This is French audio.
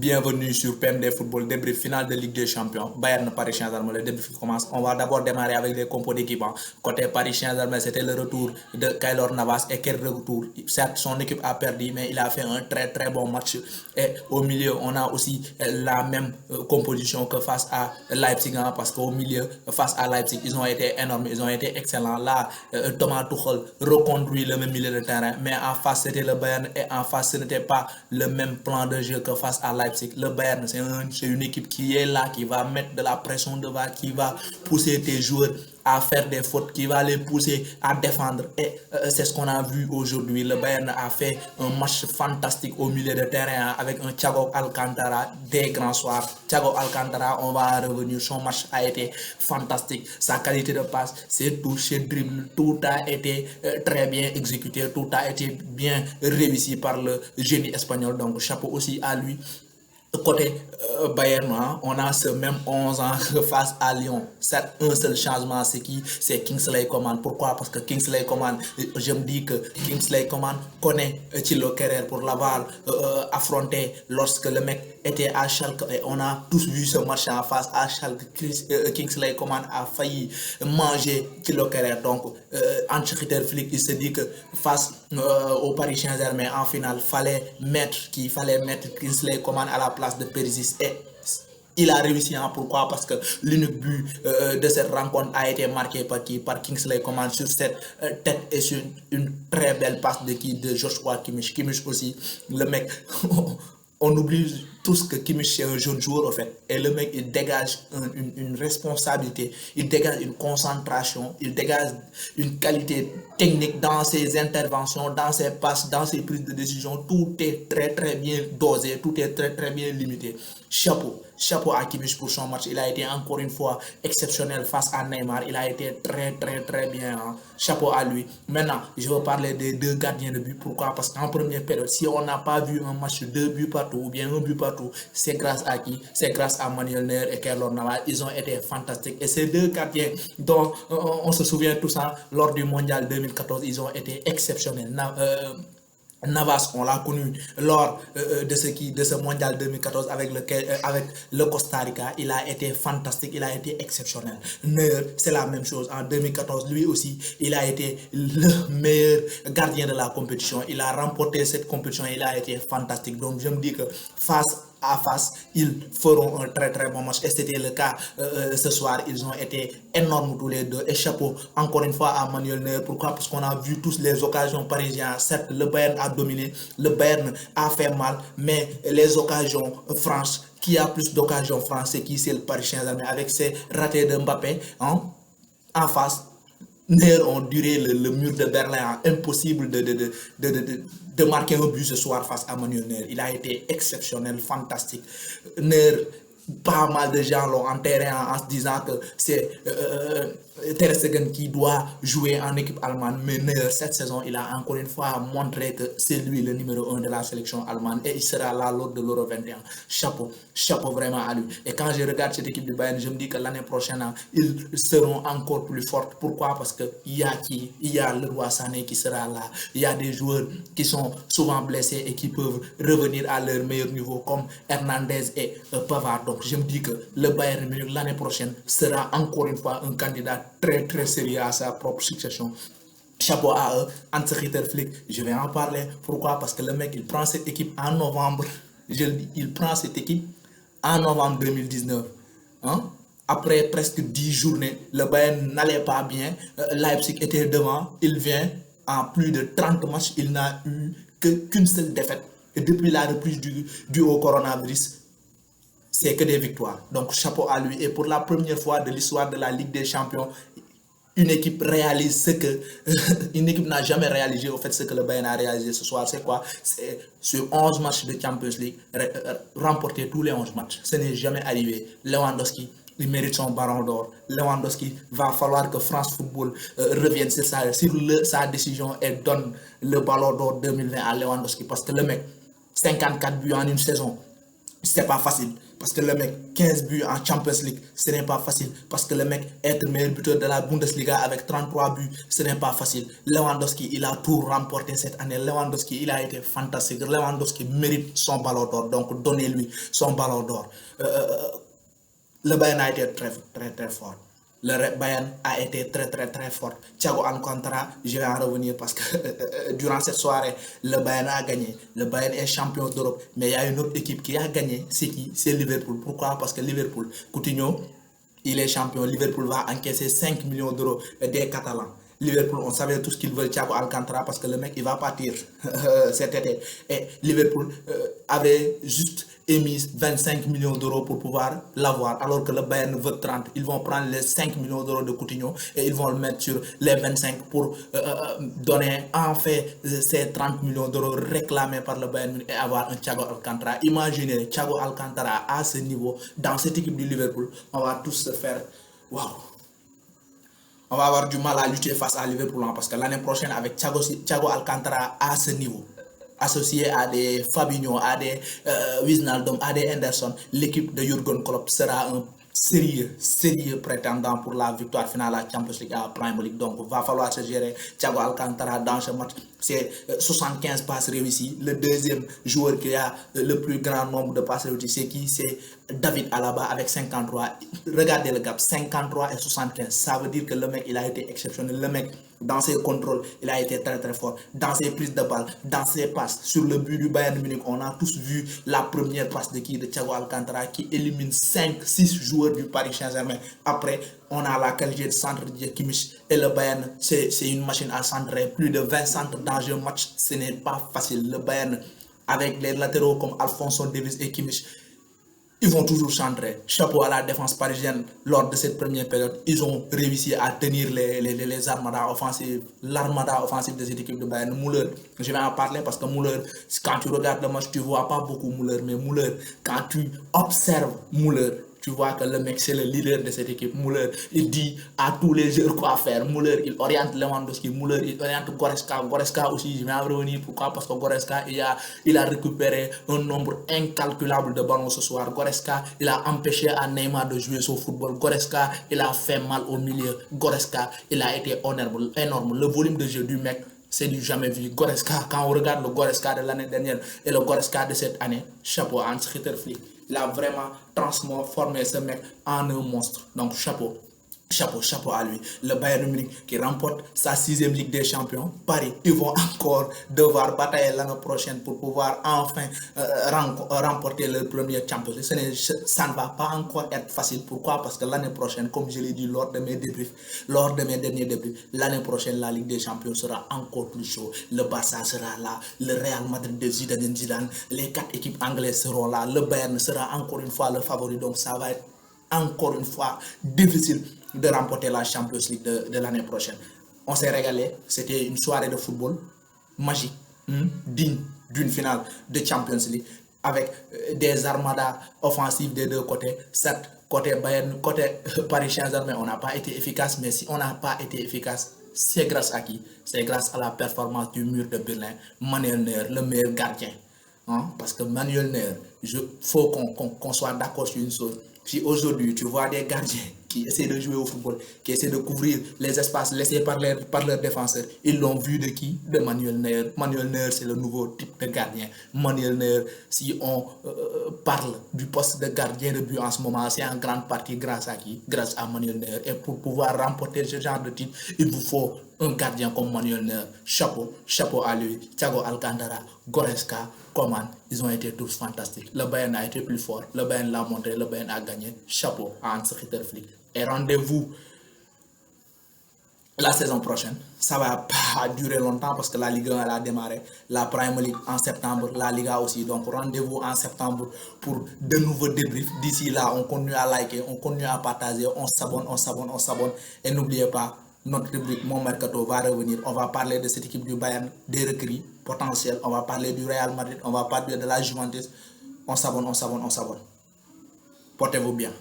Bienvenue sur PMD Football, débrief final de Ligue des Champions. Bayern Paris Saint-Germain, le débrief commence. On va d'abord démarrer avec les compos d'équipe. Côté Paris Saint-Germain, c'était le retour de Keylor Navas. Et quel retour! Certes, son équipe a perdu, mais il a fait un très bon match. Et au milieu, on a aussi la même composition que face à Leipzig, parce qu'au milieu, face à Leipzig, ils ont été énormes, ils ont été excellents. Là, Thomas Tuchel reconduit le même milieu de terrain, mais en face, c'était le Bayern et en face, ce n'était pas le même plan de jeu que face à Leipzig. Le Bayern, c'est une équipe qui est là, qui va mettre de la pression devant, qui va pousser tes joueurs à faire des fautes, qui va les pousser à défendre. Et c'est ce qu'on a vu aujourd'hui. Le Bayern a fait un match fantastique au milieu de terrain avec un Thiago Alcantara des grands soirs. Thiago Alcantara, on va revenir. Son match a été fantastique. Sa qualité de passe, ses touches, ses dribbles, tout a été très bien exécuté. Tout a été bien réussi par le génie espagnol. Donc chapeau aussi à lui. Côté Bayern, on a ce même 11 ans face à Lyon. C'est un seul changement, c'est qui? C'est Kingsley Coman. Pourquoi? Parce que Kingsley Coman, je me dis que Kingsley Coman connaît Thilo Kehrer pour l'avoir affronté lorsque le mec était à Schalke. Et on a tous vu ce match en face à Schalke. Kingsley Coman a failli manger Thilo Kehrer. Donc, Hans-Dieter Flick, il se dit que face au Paris Saint-Germain en finale, qu'il fallait mettre Kingsley Coman à la place de Perisic. Et il a réussi. Pourquoi? Parce que l'unique but de cette rencontre a été marqué par Kingsley Coman sur cette tête et sur une très belle passe de Joshua Kimmich. Kimmich aussi, le mec, on oublie tous que Kimmich est un jeune joueur en fait. Et le mec, il dégage une responsabilité, il dégage une concentration, il dégage une qualité technique dans ses interventions, dans ses passes, dans ses prises de décision. Tout est très bien dosé, tout est très bien limité. Chapeau à Kimmich pour son match. Il a été encore une fois exceptionnel face à Neymar. Il a été très bien. Chapeau à lui. Maintenant, je veux parler des deux gardiens de but. Pourquoi? Parce qu'en première période, si on n'a pas vu un match de 2 buts partout ou bien 1 but partout, c'est grâce à qui? C'est grâce à Manuel Neuer et Keylor Navas. Ils ont été fantastiques. Et ces deux gardiens dont on se souvient tous lors du Mondial 2014, ils ont été exceptionnels. Navas, on l'a connu lors de ce mondial 2014 avec le Costa Rica. Il a été fantastique, il a été exceptionnel. Neuer, c'est la même chose. En 2014, lui aussi, il a été le meilleur gardien de la compétition. Il a remporté cette compétition, il a été fantastique. Donc je me dis que face à face, ils feront un très bon match. Et c'était le cas ce soir. Ils ont été énormes tous les deux. Et chapeau encore une fois à Manuel Neuer. Pourquoi? Parce qu'on a vu tous les occasions parisiennes. Certes, le Bayern a dominé, le Bayern a fait mal, mais les occasions franches, qui a plus d'occasions franches, c'est qui? C'est le Paris Saint-Germain avec ses ratés de Mbappé en face. Neuer ont duré le mur de Berlin. Impossible de marquer un but ce soir face à Manuel Neuer. Il a été exceptionnel, fantastique. Neuer, pas mal de gens l'ont enterré en se disant que c'est Ter Stegen qui doit jouer en équipe allemande. Mais Neuer, cette saison, il a encore une fois montré que c'est lui le numéro 1 de la sélection allemande et il sera là lors de l'Euro 21. Chapeau vraiment à lui. Et quand je regarde cette équipe du Bayern, je me dis que l'année prochaine, ils seront encore plus forts. Pourquoi? Parce qu'il y a le Leroy Sané qui sera là. Il y a des joueurs qui sont souvent blessés et qui peuvent revenir à leur meilleur niveau comme Hernandez et Pavard. Donc je me dis que le Bayern Munich l'année prochaine sera encore une fois un candidat très sérieux à sa propre succession. Chapeau à eux, Hans-Dieter Flick, je vais en parler. Pourquoi? Parce que le mec, il prend cette équipe en novembre. Je le dis, il prend cette équipe en novembre 2019. Après presque 10 journées, le Bayern n'allait pas bien. Leipzig était devant. Il vient en plus de 30 matchs. Il n'a eu qu'une seule défaite. Et depuis la reprise du au coronavirus, c'est que des victoires. Donc chapeau à lui. Et pour la première fois de l'histoire de la Ligue des Champions, une équipe réalise ce que une équipe n'a jamais réalisé au fait ce que le Bayern a réalisé ce soir. C'est quoi? C'est sur 11 matchs de Champions League, remporter tous les 11 matchs. Ce n'est jamais arrivé. Lewandowski, il mérite son ballon d'or. Lewandowski, va falloir que France Football revienne sur sa décision et donne le ballon d'or 2020 à Lewandowski. Parce que le mec, 54 buts en une saison, c'est pas facile. Parce que le mec, 15 buts en Champions League, ce n'est pas facile. Parce que le mec, être meilleur buteur de la Bundesliga avec 33 buts, ce n'est pas facile. Lewandowski, il a tout remporté cette année. Lewandowski, il a été fantastique. Lewandowski mérite son ballon d'or. Donc, donnez-lui son ballon d'or. Le Bayern a été très, très, très fort. Le Bayern a été très très très fort. Thiago Alcantara, je vais en revenir parce que durant cette soirée, le Bayern a gagné. Le Bayern est champion d'Europe. Mais il y a une autre équipe qui a gagné. C'est qui? C'est Liverpool. Pourquoi? Parce que Liverpool, Coutinho, il est champion. Liverpool va encaisser 5 millions d'euros des Catalans. Liverpool, on savait tout ce qu'ils veulent, Thiago Alcantara, parce que le mec, il va partir cet été. Et Liverpool avait juste émis 25 millions d'euros pour pouvoir l'avoir, alors que le Bayern veut 30. Ils vont prendre les 5 millions d'euros de Coutinho et ils vont le mettre sur les 25 pour donner en fait ces 30 millions d'euros réclamés par le Bayern et avoir un Thiago Alcantara. Imaginez Thiago Alcantara à ce niveau, dans cette équipe du Liverpool, on va tous se faire waouh! On va avoir du mal à lutter face à Liverpool parce que l'année prochaine avec Thiago Alcantara à ce niveau, associé à des Fabinho, à des Wijnaldum, à des Henderson, l'équipe de Jürgen Klopp sera un sérieux prétendant pour la victoire finale à la Champions League et à la Premier League. Donc, il va falloir se gérer. Thiago Alcantara dans ce match, c'est 75 passes réussies. Le deuxième joueur qui a le plus grand nombre de passes réussies, c'est qui? C'est David Alaba avec 53. Regardez le gap, 53 et 75. Ça veut dire que le mec, il a été exceptionnel. Le mec, dans ses contrôles, il a été très très fort. Dans ses prises de balle, dans ses passes, sur le but du Bayern Munich, on a tous vu la première passe de Thiago Alcantara qui élimine 5-6 joueurs du Paris Saint-Germain. Après, on a la qualité de centre de Kimmich et le Bayern, c'est une machine à centrer. Plus de 20 centres dans un match, ce n'est pas facile. Le Bayern, avec les latéraux comme Alphonso Davies et Kimmich, ils vont toujours centrer. Chapeau à la défense parisienne lors de cette première période. Ils ont réussi à tenir les armadas offensives, l'armada offensive de cette équipe de Bayern. Müller, je vais en parler parce que Müller, quand tu regardes le match, tu ne vois pas beaucoup Müller. Mais Müller, quand tu observes Müller, tu vois que le mec, c'est le leader de cette équipe. Müller, il dit à tous les joueurs quoi faire. Müller, il oriente Lewandowski. Müller, il oriente Goretzka. Goretzka aussi, je vais en revenir. Pourquoi? Parce que Goretzka, il a récupéré un nombre incalculable de ballons ce soir. Goretzka, il a empêché à Neymar de jouer son football. Goretzka, il a fait mal au milieu. Goretzka, il a été énorme. Le volume de jeu du mec, c'est du jamais vu. Goretzka, quand on regarde le Goretzka de l'année dernière et le Goretzka de cette année, chapeau à Hans-Dieter Flick. Il a vraiment transformé ce mec en un monstre. Donc chapeau. Chapeau à lui. Le Bayern Munich qui remporte sa 6e Ligue des Champions. Paris, ils vont encore devoir batailler l'année prochaine pour pouvoir enfin remporter leur premier Champions League. Ça ne va pas encore être facile. Pourquoi? Parce que l'année prochaine, comme je l'ai dit lors de mes derniers débriefs, l'année prochaine, la Ligue des Champions sera encore plus chaud. Le Barça sera là, le Real Madrid de Zidane, les 4 équipes anglaises seront là, le Bayern sera encore une fois le favori. Donc ça va être encore une fois difficile de remporter la Champions League de l'année prochaine. On s'est régalé, c'était une soirée de football magique, digne d'une finale de Champions League, avec des armadas offensives des deux côtés. Certes, côté Bayern, côté Paris Saint-Germain, on n'a pas été efficace, mais si on n'a pas été efficace, c'est grâce à qui? C'est grâce à la performance du mur de Berlin, Manuel Neuer, le meilleur gardien. Parce que Manuel Neuer, il faut qu'on soit d'accord sur une chose. Si aujourd'hui tu vois des gardiens qui essaient de jouer au football, qui essaient de couvrir les espaces laissés par leurs défenseurs, ils l'ont vu de qui? De Manuel Neuer. Manuel Neuer, c'est le nouveau type de gardien. Manuel Neuer, si on parle du poste de gardien de but en ce moment, c'est en grande partie grâce à qui? Grâce à Manuel Neuer. Et pour pouvoir remporter ce genre de titre, il vous faut un gardien comme Manuel Neuer. Chapeau à lui. Thiago Alcantara, Goretzka, Coman, ils ont été tous fantastiques. Le Bayern a été plus fort, le Bayern l'a montré, le Bayern a gagné. Chapeau à Hans-Dieter Flick. Et rendez-vous la saison prochaine. Ça va pas durer longtemps parce que la Ligue 1 elle a démarré, la Premier League en septembre, la Liga aussi. Donc rendez-vous en septembre pour de nouveaux débriefs. D'ici là, on continue à liker, on continue à partager, on s'abonne. Et n'oubliez pas, notre rubrique Mon Mercato va revenir. On va parler de cette équipe du Bayern, des recrues potentiels. On va parler du Real Madrid, on va parler de la Juventus. On s'abonne. Portez-vous bien.